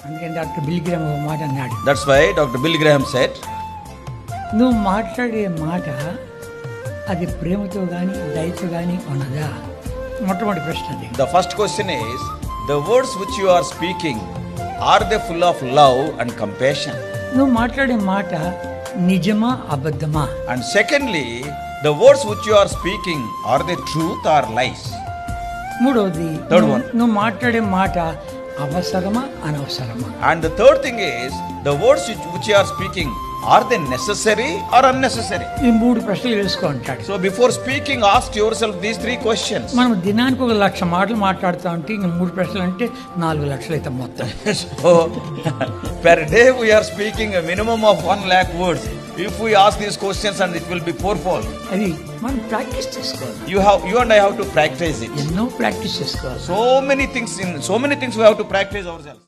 అందుకని doctor bill gram ఒక మాట అన్నాడు. That's why Dr. Bill Graham said, నువ్వు మాట్లాడే మాట అది ప్రేమతో కానీ దయతో కానీ ఉన్నదా? మొట్టమొదటి ప్రశ్న అది. the first question is, the words which you are speaking, are they full of love and compassion? నువ్వు మాట్లాడే మాట నిజమా అబద్ధమా? And secondly, the words which you are speaking, are they truth or lies? మూడవది, Third one. నువ్వు మాట్లాడే మాట అవసరమా అనవసరమా? And the third thing is, the words which you are speaking, are they necessary or unnecessary? ఈ మూడు ప్రశ్నలు వేసుకో అంటాడు. So before speaking, ask yourself these three questions. మనం దినానికి 1,00,000 మాటలు మాట్లాడుతూ ఉంటే ఇంక 3 ప్రశ్నలు అంటే 4 లక్షలు అయితే మొత్తం. So per day we are speaking a minimum of 1,00,000 words. If we ask these questions, and it will be fourfold. అది మనం ప్రాక్టీస్ చేసుకోవాలి. You and I have to practice it. ఎన్నో ప్రాక్టీస్ చేసుకోవాలి. So many things we have to practice ourselves.